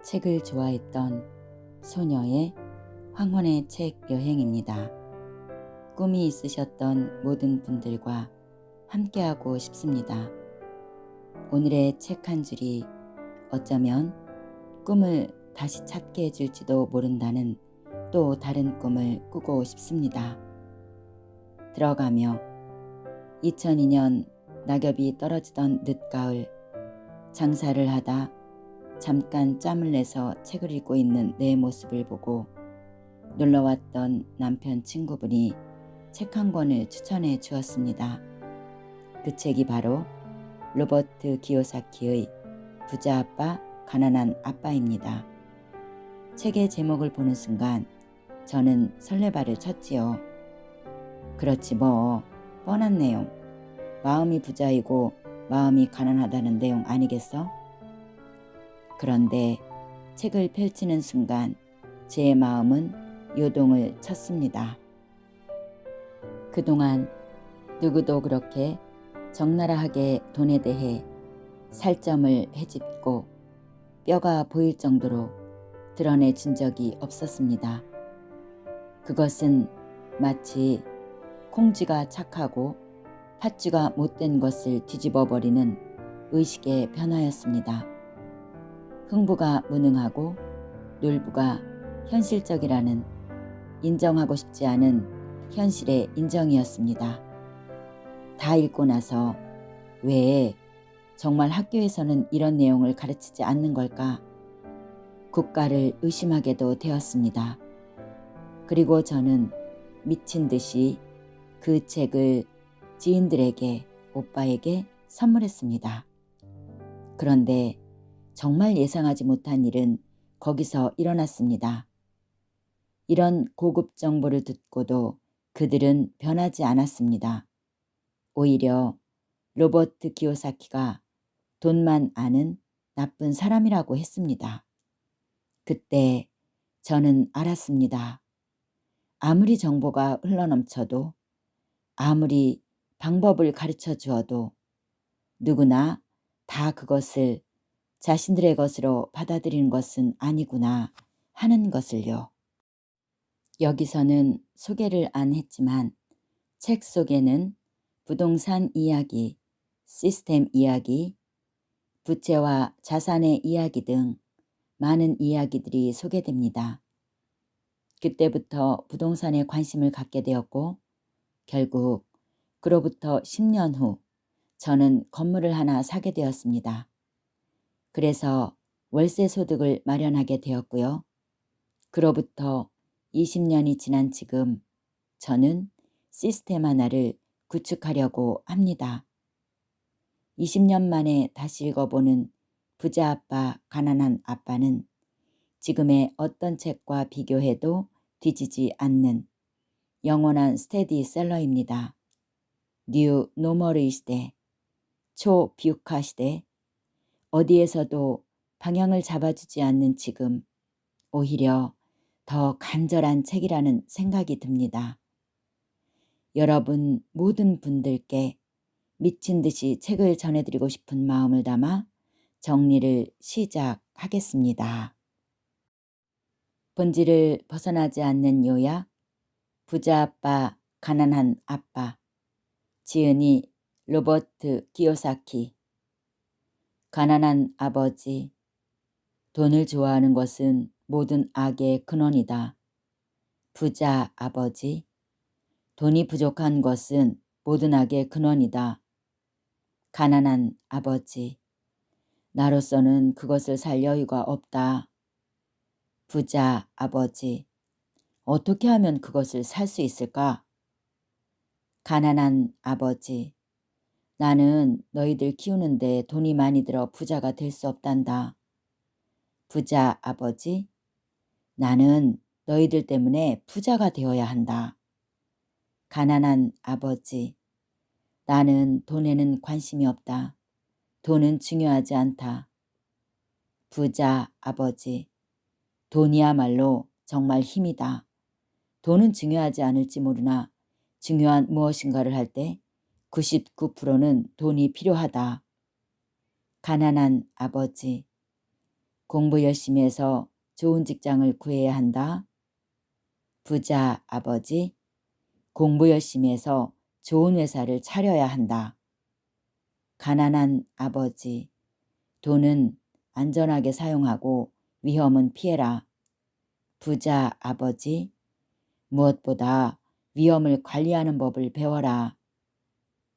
책을 좋아했던 소녀의 황혼의 책 여행입니다. 꿈이 있으셨던 모든 분들과 함께하고 싶습니다. 오늘의 책 한 줄이 어쩌면 꿈을 다시 찾게 해줄지도 모른다는 또 다른 꿈을 꾸고 싶습니다. 들어가며 2002년 낙엽이 떨어지던 늦가을, 장사를 하다 잠깐 짬을 내서 책을 읽고 있는 내 모습을 보고 놀러왔던 남편 친구분이 책 한 권을 추천해 주었습니다. 그 책이 바로 로버트 기요사키의 부자 아빠, 가난한 아빠입니다. 책의 제목을 보는 순간 저는 설레발을 쳤지요. 그렇지 뭐, 뻔한 내용. 마음이 부자이고 마음이 가난하다는 내용 아니겠어? 그런데 책을 펼치는 순간 제 마음은 요동을 쳤습니다. 그동안 누구도 그렇게 적나라하게 돈에 대해 살점을 헤집고 뼈가 보일 정도로 드러내 준 적이 없었습니다. 그것은 마치 콩쥐가 착하고 팥쥐가 못된 것을 뒤집어 버리는 의식의 변화였습니다. 흥부가 무능하고 놀부가 현실적이라는 인정하고 싶지 않은 현실의 인정이었습니다. 다 읽고 나서 왜 정말 학교에서는 이런 내용을 가르치지 않는 걸까? 국가를 의심하게도 되었습니다. 그리고 저는 미친 듯이 그 책을 지인들에게, 오빠에게 선물했습니다. 그런데 정말 예상하지 못한 일은 거기서 일어났습니다. 이런 고급 정보를 듣고도 그들은 변하지 않았습니다. 오히려 로버트 기요사키가 돈만 아는 나쁜 사람이라고 했습니다. 그때 저는 알았습니다. 아무리 정보가 흘러넘쳐도, 아무리 방법을 가르쳐 주어도 누구나 다 그것을 자신들의 것으로 받아들이는 것은 아니구나 하는 것을요. 여기서는 소개를 안 했지만 책 속에는 부동산 이야기, 시스템 이야기, 부채와 자산의 이야기 등 많은 이야기들이 소개됩니다. 그때부터 부동산에 관심을 갖게 되었고 결국 그로부터 10년 후 저는 건물을 하나 사게 되었습니다. 그래서 월세 소득을 마련하게 되었고요. 그로부터 20년이 지난 지금 저는 시스템 하나를 구축하려고 합니다. 20년 만에 다시 읽어보는 부자 아빠, 가난한 아빠는 지금의 어떤 책과 비교해도 뒤지지 않는 영원한 스테디셀러입니다. 뉴 노멀의 시대, 초비우카 시대, 어디에서도 방향을 잡아주지 않는 지금 오히려 더 간절한 책이라는 생각이 듭니다. 여러분 모든 분들께 미친 듯이 책을 전해드리고 싶은 마음을 담아 정리를 시작하겠습니다. 본질을 벗어나지 않는 요약, 부자 아빠, 가난한 아빠, 지은이 로버트 기요사키. 가난한 아버지, 돈을 좋아하는 것은 모든 악의 근원이다. 부자 아버지, 돈이 부족한 것은 모든 악의 근원이다. 가난한 아버지, 나로서는 그것을 살 여유가 없다. 부자 아버지, 어떻게 하면 그것을 살 수 있을까? 가난한 아버지, 나는 너희들 키우는데 돈이 많이 들어 부자가 될 수 없단다. 부자 아버지, 나는 너희들 때문에 부자가 되어야 한다. 가난한 아버지, 나는 돈에는 관심이 없다. 돈은 중요하지 않다. 부자 아버지, 돈이야말로 정말 힘이다. 돈은 중요하지 않을지 모르나 중요한 무엇인가를 할 때 99%는 돈이 필요하다. 가난한 아버지, 공부 열심히 해서 좋은 직장을 구해야 한다. 부자 아버지, 공부 열심히 해서 좋은 회사를 차려야 한다. 가난한 아버지, 돈은 안전하게 사용하고 위험은 피해라. 부자 아버지, 무엇보다 위험을 관리하는 법을 배워라.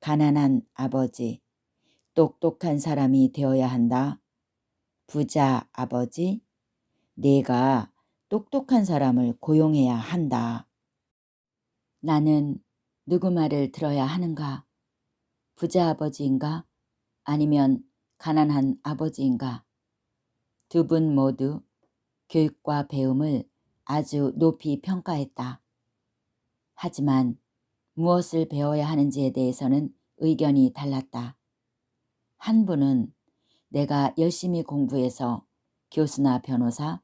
가난한 아버지, 똑똑한 사람이 되어야 한다. 부자 아버지, 내가 똑똑한 사람을 고용해야 한다. 나는 누구 말을 들어야 하는가? 부자 아버지인가? 아니면 가난한 아버지인가? 두 분 모두 교육과 배움을 아주 높이 평가했다. 하지만 무엇을 배워야 하는지에 대해서는 의견이 달랐다. 한 분은 내가 열심히 공부해서 교수나 변호사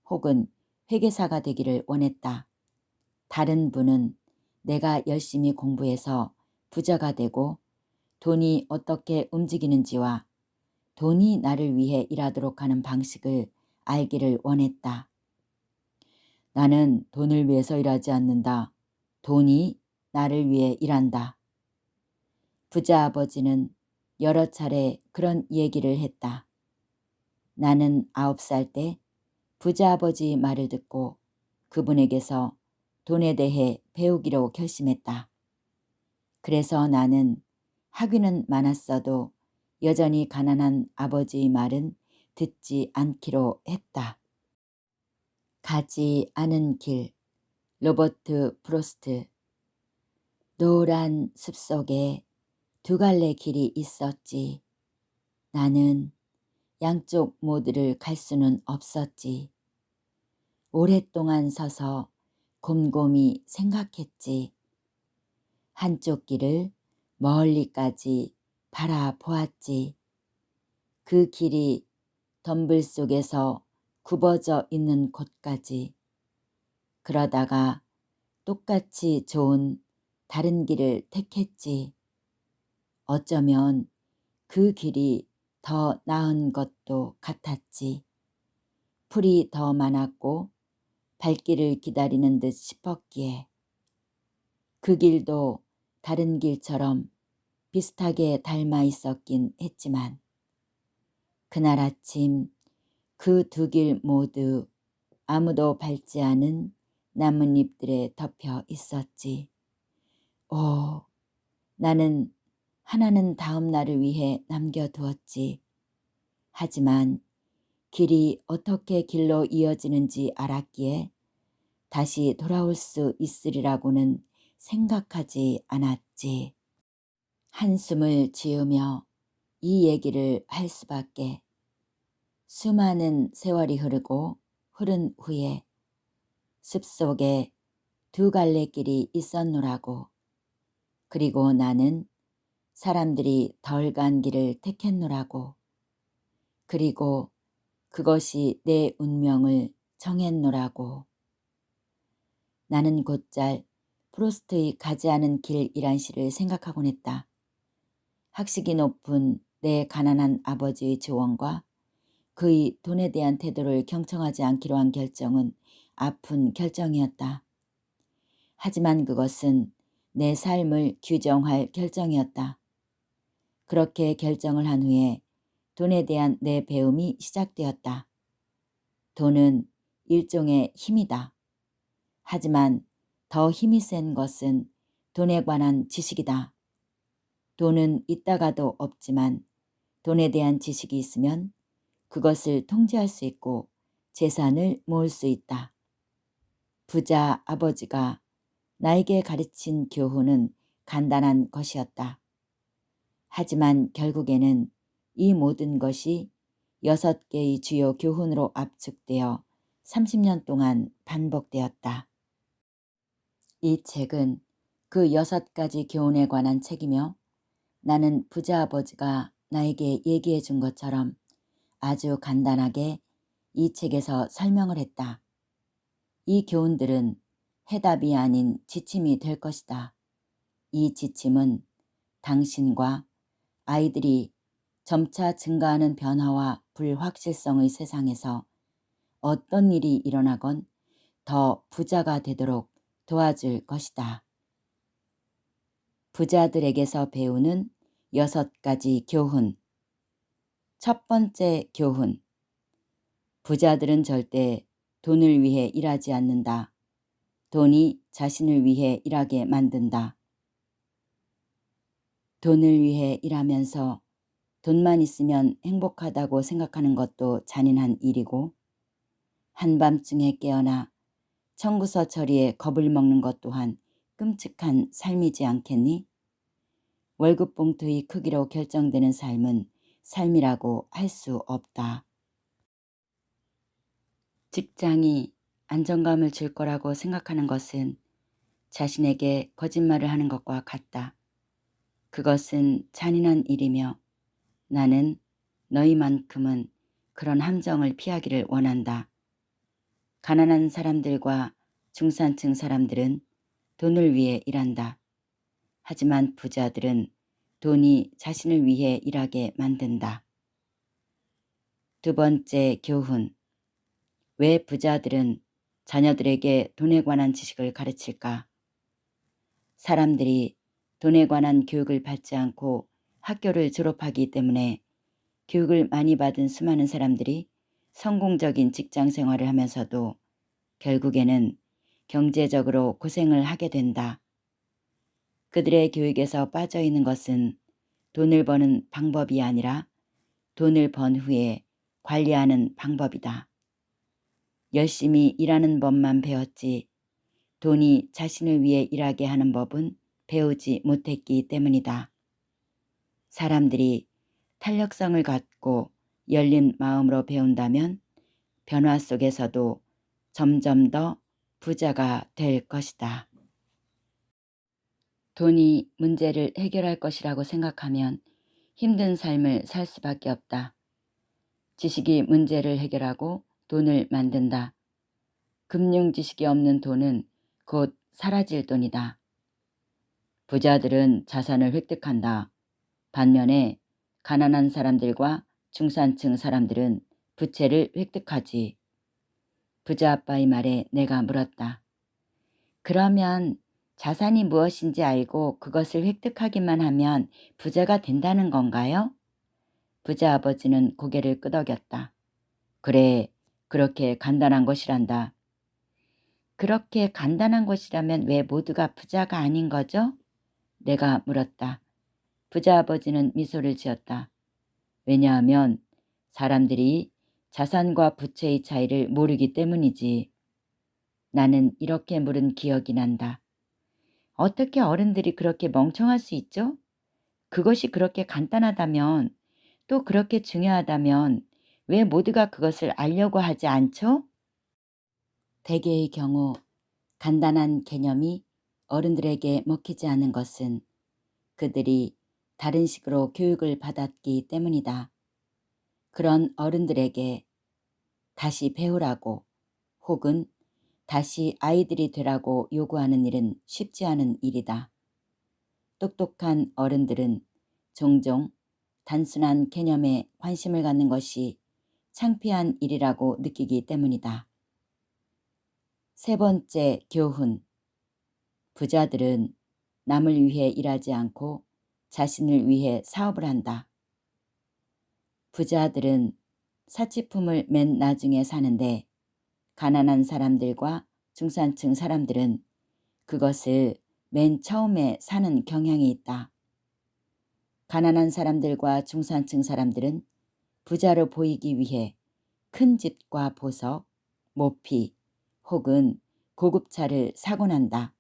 혹은 회계사가 되기를 원했다. 다른 분은 내가 열심히 공부해서 부자가 되고 돈이 어떻게 움직이는지와 돈이 나를 위해 일하도록 하는 방식을 알기를 원했다. 나는 돈을 위해서 일하지 않는다. 돈이 나를 위해 일한다. 부자 아버지는 여러 차례 그런 얘기를 했다. 나는 9살 때 부자 아버지 말을 듣고 그분에게서 돈에 대해 배우기로 결심했다. 그래서 나는 학위는 많았어도 여전히 가난한 아버지의 말은 듣지 않기로 했다. 가지 않은 길, 로버트 프로스트. 노란 숲속에 두 갈래 길이 있었지. 나는 양쪽 모두를 갈 수는 없었지. 오랫동안 서서 곰곰이 생각했지. 한쪽 길을 멀리까지 바라보았지. 그 길이 덤불 속에서 굽어져 있는 곳까지. 그러다가 똑같이 좋은 다른 길을 택했지. 어쩌면 그 길이 더 나은 것도 같았지. 풀이 더 많았고 발길을 기다리는 듯 싶었기에. 그 길도 다른 길처럼 비슷하게 닮아 있었긴 했지만 그날 아침 그 두 길 모두 아무도 밟지 않은 나뭇잎들에 덮여 있었지. 오, 나는 하나는 다음 날을 위해 남겨두었지. 하지만 길이 어떻게 길로 이어지는지 알았기에 다시 돌아올 수 있으리라고는 생각하지 않았지. 한숨을 지으며 이 얘기를 할 수밖에. 수많은 세월이 흐르고 흐른 후에 숲속에 두 갈래 길이 있었노라고. 그리고 나는 사람들이 덜 간 길을 택했노라고. 그리고 그것이 내 운명을 정했노라고. 나는 곧잘 프로스트의 가지 않은 길이란 시를 생각하곤 했다. 학식이 높은 내 가난한 아버지의 조언과 그의 돈에 대한 태도를 경청하지 않기로 한 결정은 아픈 결정이었다. 하지만 그것은 내 삶을 규정할 결정이었다. 그렇게 결정을 한 후에 돈에 대한 내 배움이 시작되었다. 돈은 일종의 힘이다. 하지만 더 힘이 센 것은 돈에 관한 지식이다. 돈은 있다가도 없지만 돈에 대한 지식이 있으면 그것을 통제할 수 있고 재산을 모을 수 있다. 부자 아버지가 나에게 가르친 교훈은 간단한 것이었다. 하지만 결국에는 이 모든 것이 6개의 주요 교훈으로 압축되어 30년 동안 반복되었다. 이 책은 그 6가지 교훈에 관한 책이며 나는 부자 아버지가 나에게 얘기해 준 것처럼 아주 간단하게 이 책에서 설명을 했다. 이 교훈들은 해답이 아닌 지침이 될 것이다. 이 지침은 당신과 아이들이 점차 증가하는 변화와 불확실성의 세상에서 어떤 일이 일어나건 더 부자가 되도록 도와줄 것이다. 부자들에게서 배우는 6가지 교훈. 첫 번째 교훈. 부자들은 절대 돈을 위해 일하지 않는다. 돈이 자신을 위해 일하게 만든다. 돈을 위해 일하면서 돈만 있으면 행복하다고 생각하는 것도 잔인한 일이고, 한밤중에 깨어나 청구서 처리에 겁을 먹는 것 또한 끔찍한 삶이지 않겠니? 월급 봉투의 크기로 결정되는 삶은 삶이라고 할 수 없다. 직장이 안정감을 줄 거라고 생각하는 것은 자신에게 거짓말을 하는 것과 같다. 그것은 잔인한 일이며 나는 너희만큼은 그런 함정을 피하기를 원한다. 가난한 사람들과 중산층 사람들은 돈을 위해 일한다. 하지만 부자들은 돈이 자신을 위해 일하게 만든다. 두 번째 교훈. 왜 부자들은 자녀들에게 돈에 관한 지식을 가르칠까? 사람들이 돈에 관한 교육을 받지 않고 학교를 졸업하기 때문에 교육을 많이 받은 수많은 사람들이 성공적인 직장 생활을 하면서도 결국에는 경제적으로 고생을 하게 된다. 그들의 교육에서 빠져 있는 것은 돈을 버는 방법이 아니라 돈을 번 후에 관리하는 방법이다. 열심히 일하는 법만 배웠지 돈이 자신을 위해 일하게 하는 법은 배우지 못했기 때문이다. 사람들이 탄력성을 갖고 열린 마음으로 배운다면 변화 속에서도 점점 더 부자가 될 것이다. 돈이 문제를 해결할 것이라고 생각하면 힘든 삶을 살 수밖에 없다. 지식이 문제를 해결하고 돈을 만든다. 금융 지식이 없는 돈은 곧 사라질 돈이다. 부자들은 자산을 획득한다. 반면에 가난한 사람들과 중산층 사람들은 부채를 획득하지. 부자 아빠의 말에 내가 물었다. 그러면 자산이 무엇인지 알고 그것을 획득하기만 하면 부자가 된다는 건가요? 부자 아버지는 고개를 끄덕였다. 그래, 그렇게 간단한 것이란다. 그렇게 간단한 것이라면 왜 모두가 부자가 아닌 거죠? 내가 물었다. 부자 아버지는 미소를 지었다. 왜냐하면 사람들이 자산과 부채의 차이를 모르기 때문이지. 나는 이렇게 물은 기억이 난다. 어떻게 어른들이 그렇게 멍청할 수 있죠? 그것이 그렇게 간단하다면, 또 그렇게 중요하다면 왜 모두가 그것을 알려고 하지 않죠? 대개의 경우 간단한 개념이 어른들에게 먹히지 않는 것은 그들이 다른 식으로 교육을 받았기 때문이다. 그런 어른들에게 다시 배우라고 혹은 다시 아이들이 되라고 요구하는 일은 쉽지 않은 일이다. 똑똑한 어른들은 종종 단순한 개념에 관심을 갖는 것이 창피한 일이라고 느끼기 때문이다. 세 번째 교훈. 부자들은 남을 위해 일하지 않고 자신을 위해 사업을 한다. 부자들은 사치품을 맨 나중에 사는데 가난한 사람들과 중산층 사람들은 그것을 맨 처음에 사는 경향이 있다. 가난한 사람들과 중산층 사람들은 부자로 보이기 위해 큰 집과 보석, 모피 혹은 고급차를 사곤 한다.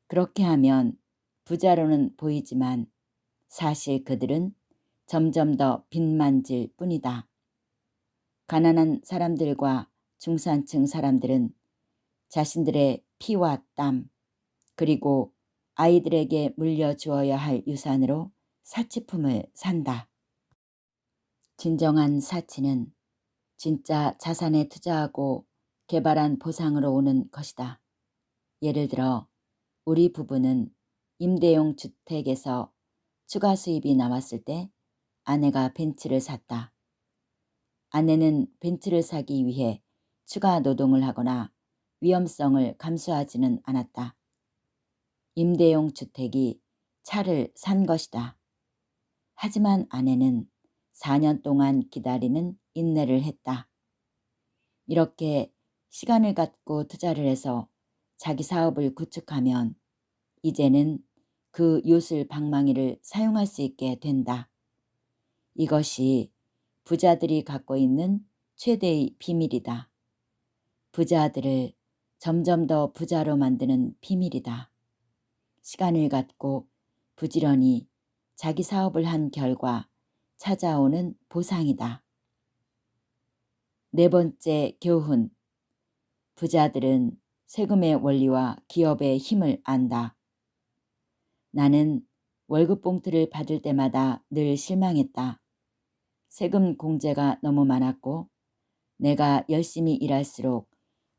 그렇게 하면 부자로는 보이지만 사실 그들은 점점 더 빚만질 뿐이다. 가난한 사람들과 중산층 사람들은 자신들의 피와 땀 그리고 아이들에게 물려주어야 할 유산으로 사치품을 산다. 진정한 사치는 진짜 자산에 투자하고 개발한 보상으로 오는 것이다. 예를 들어 우리 부부는 임대용 주택에서 추가 수입이 나왔을 때 아내가 벤츠를 샀다. 아내는 벤츠를 사기 위해 추가 노동을 하거나 위험성을 감수하지는 않았다. 임대용 주택이 차를 산 것이다. 하지만 아내는 4년 동안 기다리는 인내를 했다. 이렇게 시간을 갖고 투자를 해서 자기 사업을 구축하면 이제는 그 요술 방망이를 사용할 수 있게 된다. 이것이 부자들이 갖고 있는 최대의 비밀이다. 부자들을 점점 더 부자로 만드는 비밀이다. 시간을 갖고 부지런히 자기 사업을 한 결과 찾아오는 보상이다. 네 번째 교훈. 부자들은 세금의 원리와 기업의 힘을 안다. 나는 월급 봉투를 받을 때마다 늘 실망했다. 세금 공제가 너무 많았고 내가 열심히 일할수록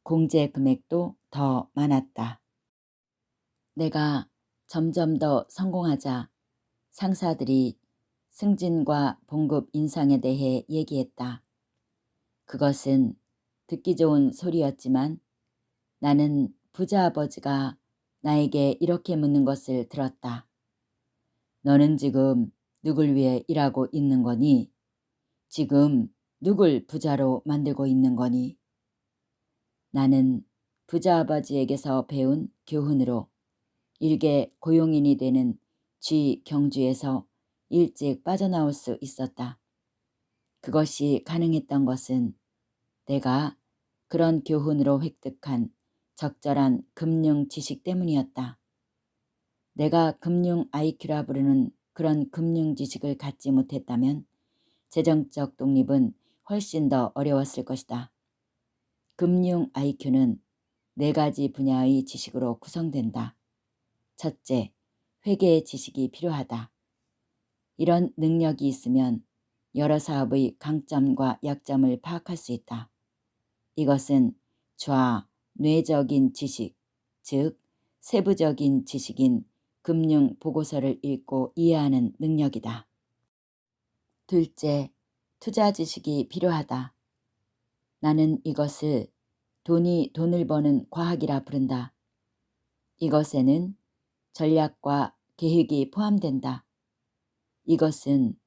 공제 금액도 더 많았다. 내가 점점 더 성공하자 상사들이 승진과 봉급 인상에 대해 얘기했다. 그것은 듣기 좋은 소리였지만 나는 부자 아버지가 나에게 이렇게 묻는 것을 들었다. 너는 지금 누굴 위해 일하고 있는 거니? 지금 누굴 부자로 만들고 있는 거니? 나는 부자 아버지에게서 배운 교훈으로 일개 고용인이 되는 쥐경주에서 일찍 빠져나올 수 있었다. 그것이 가능했던 것은 내가 그런 교훈으로 획득한 적절한 금융 지식 때문이었다. 내가 금융 IQ라 부르는 그런 금융 지식을 갖지 못했다면 재정적 독립은 훨씬 더 어려웠을 것이다. 금융 IQ는 4가지 분야의 지식으로 구성된다. 첫째, 회계 지식이 필요하다. 이런 능력이 있으면 여러 사업의 강점과 약점을 파악할 수 있다. 이것은 뇌적인 지식, 즉 세부적인 지식인 금융 보고서를 읽고 이해하는 능력이다. 둘째, 투자 지식이 필요하다. 나는 이것을 돈이 돈을 버는 과학이라 부른다. 이것에는 전략과 계획이 포함된다. 이것은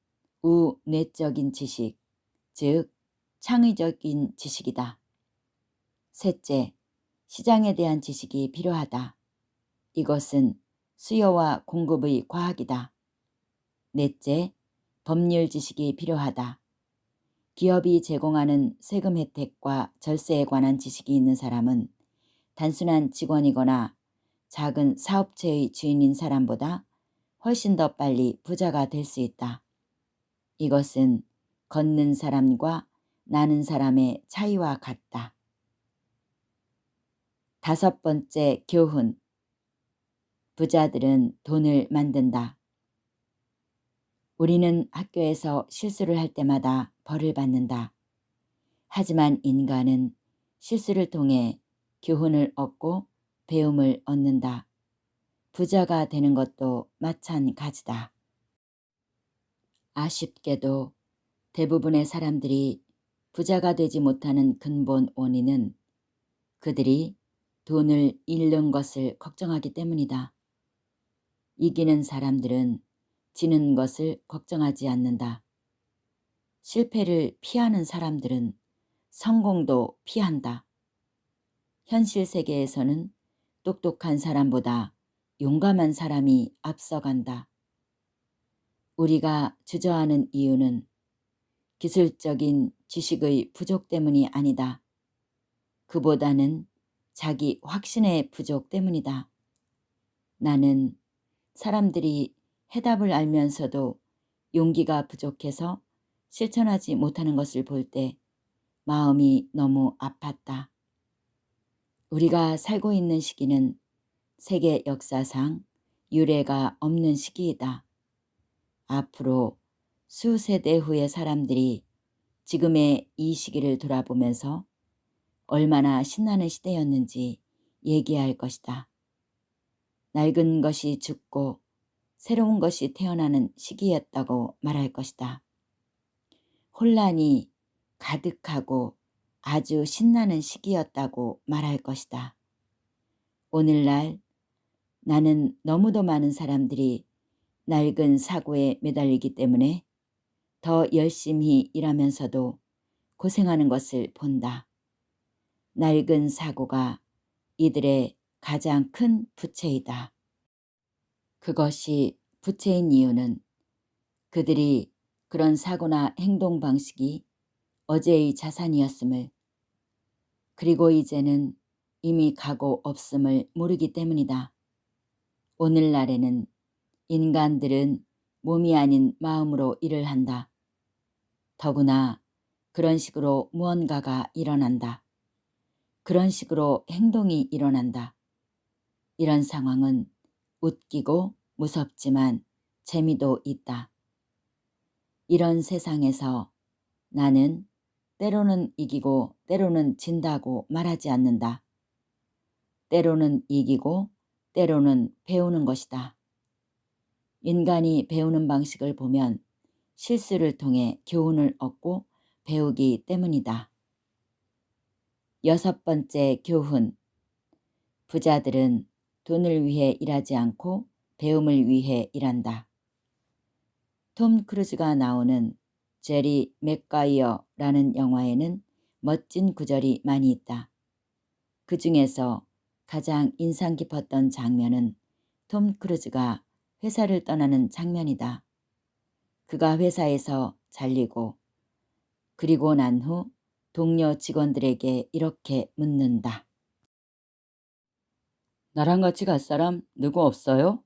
우뇌적인 지식, 즉 창의적인 지식이다. 셋째, 시장에 대한 지식이 필요하다. 이것은 수요와 공급의 과학이다. 넷째, 법률 지식이 필요하다. 기업이 제공하는 세금 혜택과 절세에 관한 지식이 있는 사람은 단순한 직원이거나 작은 사업체의 주인인 사람보다 훨씬 더 빨리 부자가 될 수 있다. 이것은 걷는 사람과 나는 사람의 차이와 같다. 5번째 교훈. 부자들은 돈을 만든다. 우리는 학교에서 실수를 할 때마다 벌을 받는다. 하지만 인간은 실수를 통해 교훈을 얻고 배움을 얻는다. 부자가 되는 것도 마찬가지다. 아쉽게도 대부분의 사람들이 부자가 되지 못하는 근본 원인은 그들이 돈을 잃는 것을 걱정하기 때문이다. 이기는 사람들은 지는 것을 걱정하지 않는다. 실패를 피하는 사람들은 성공도 피한다. 현실 세계에서는 똑똑한 사람보다 용감한 사람이 앞서간다. 우리가 주저하는 이유는 기술적인 지식의 부족 때문이 아니다. 그보다는 자기 확신의 부족 때문이다. 나는 사람들이 해답을 알면서도 용기가 부족해서 실천하지 못하는 것을 볼 때 마음이 너무 아팠다. 우리가 살고 있는 시기는 세계 역사상 유례가 없는 시기이다. 앞으로 수세대 후의 사람들이 지금의 이 시기를 돌아보면서 얼마나 신나는 시대였는지 얘기할 것이다. 낡은 것이 죽고 새로운 것이 태어나는 시기였다고 말할 것이다. 혼란이 가득하고 아주 신나는 시기였다고 말할 것이다. 오늘날 나는 너무도 많은 사람들이 낡은 사고에 매달리기 때문에 더 열심히 일하면서도 고생하는 것을 본다. 낡은 사고가 이들의 가장 큰 부채이다. 그것이 부채인 이유는 그들이 그런 사고나 행동 방식이 어제의 자산이었음을, 그리고 이제는 이미 가고 없음을 모르기 때문이다. 오늘날에는 인간들은 몸이 아닌 마음으로 일을 한다. 더구나 그런 식으로 무언가가 일어난다. 그런 식으로 행동이 일어난다. 이런 상황은 웃기고 무섭지만 재미도 있다. 이런 세상에서 나는 때로는 이기고 때로는 진다고 말하지 않는다. 때로는 이기고 때로는 배우는 것이다. 인간이 배우는 방식을 보면 실수를 통해 교훈을 얻고 배우기 때문이다. 6번째 교훈. 부자들은 돈을 위해 일하지 않고 배움을 위해 일한다. 톰 크루즈가 나오는 제리 맥가이어라는 영화에는 멋진 구절이 많이 있다. 그 중에서 가장 인상 깊었던 장면은 톰 크루즈가 회사를 떠나는 장면이다. 그가 회사에서 잘리고 그리고 난 후 동료 직원들에게 이렇게 묻는다. 나랑 같이 갈 사람 누구 없어요?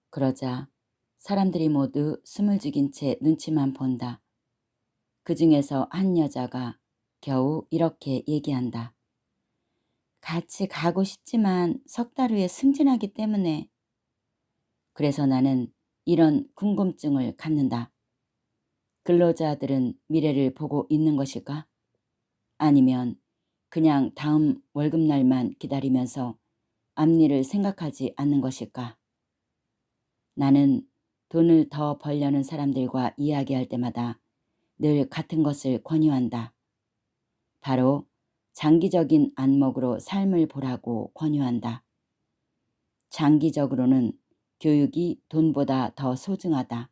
그러자 사람들이 모두 숨을 죽인 채 눈치만 본다. 그 중에서 한 여자가 겨우 이렇게 얘기한다. 같이 가고 싶지만 3달 후에 승진하기 때문에. 그래서 나는 이런 궁금증을 갖는다. 근로자들은 미래를 보고 있는 것일까? 아니면 그냥 다음 월급날만 기다리면서 앞일을 생각하지 않는 것일까? 나는 돈을 더 벌려는 사람들과 이야기할 때마다 늘 같은 것을 권유한다. 바로 장기적인 안목으로 삶을 보라고 권유한다. 장기적으로는 교육이 돈보다 더 소중하다.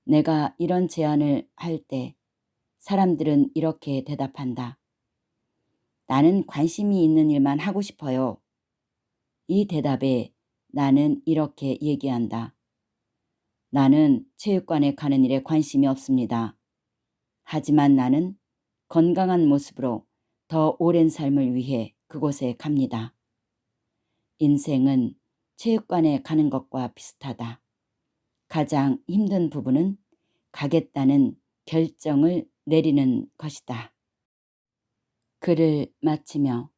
내가 이런 제안을 할 때 사람들은 이렇게 대답한다. 나는 관심이 있는 일만 하고 싶어요. 이 대답에 나는 이렇게 얘기한다. 나는 체육관에 가는 일에 관심이 없습니다. 하지만 나는 건강한 모습으로 더 오랜 삶을 위해 그곳에 갑니다. 인생은 체육관에 가는 것과 비슷하다. 가장 힘든 부분은 가겠다는 결정을 내리는 것이다. 글을 마치며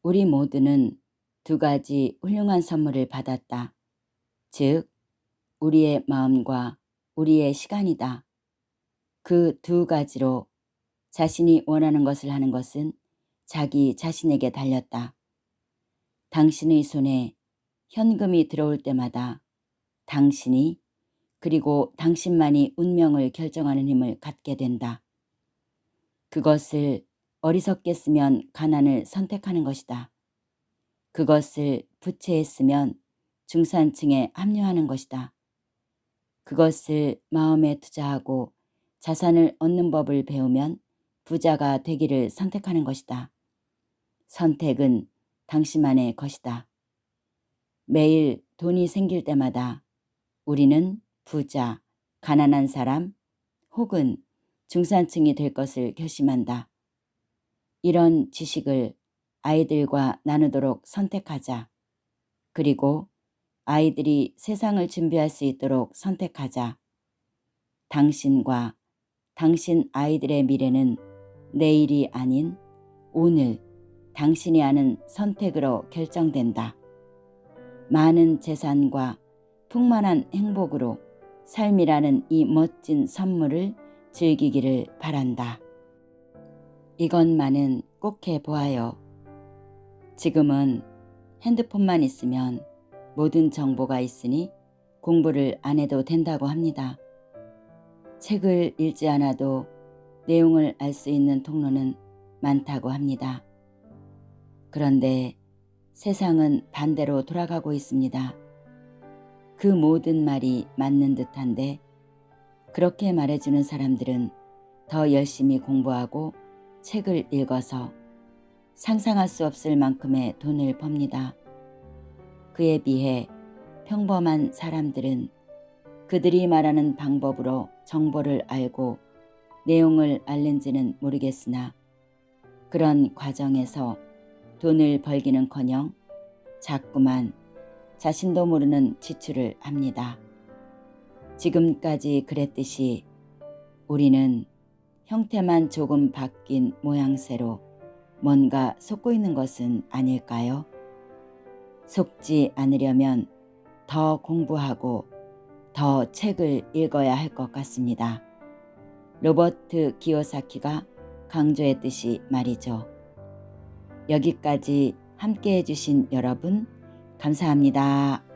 우리 모두는 2가지 훌륭한 선물을 받았다. 즉, 우리의 마음과 우리의 시간이다. 그 2가지로 자신이 원하는 것을 하는 것은 자기 자신에게 달렸다. 당신의 손에 현금이 들어올 때마다 당신이 그리고 당신만이 운명을 결정하는 힘을 갖게 된다. 그것을 어리석게 쓰면 가난을 선택하는 것이다. 그것을 부채에 쓰면 중산층에 합류하는 것이다. 그것을 마음에 투자하고 자산을 얻는 법을 배우면 부자가 되기를 선택하는 것이다. 선택은 당신만의 것이다. 매일 돈이 생길 때마다 우리는 부자, 가난한 사람 혹은 중산층이 될 것을 결심한다. 이런 지식을 아이들과 나누도록 선택하자. 그리고 아이들이 세상을 준비할 수 있도록 선택하자. 당신과 당신 아이들의 미래는 내일이 아닌 오늘 당신이 하는 선택으로 결정된다. 많은 재산과 풍만한 행복으로 삶이라는 이 멋진 선물을 즐기기를 바란다. 이것만은 꼭 해보아요. 지금은 핸드폰만 있으면 모든 정보가 있으니 공부를 안 해도 된다고 합니다. 책을 읽지 않아도 내용을 알 수 있는 통로는 많다고 합니다. 그런데 세상은 반대로 돌아가고 있습니다. 그 모든 말이 맞는 듯한데 그렇게 말해주는 사람들은 더 열심히 공부하고 책을 읽어서 상상할 수 없을 만큼의 돈을 법니다. 그에 비해 평범한 사람들은 그들이 말하는 방법으로 정보를 알고 내용을 알는지는 모르겠으나 그런 과정에서 돈을 벌기는커녕 자꾸만 자신도 모르는 지출을 합니다. 지금까지 그랬듯이 우리는 형태만 조금 바뀐 모양새로 뭔가 속고 있는 것은 아닐까요? 속지 않으려면 더 공부하고 더 책을 읽어야 할 것 같습니다. 로버트 기요사키가 강조했듯이 말이죠. 여기까지 함께 해주신 여러분 감사합니다.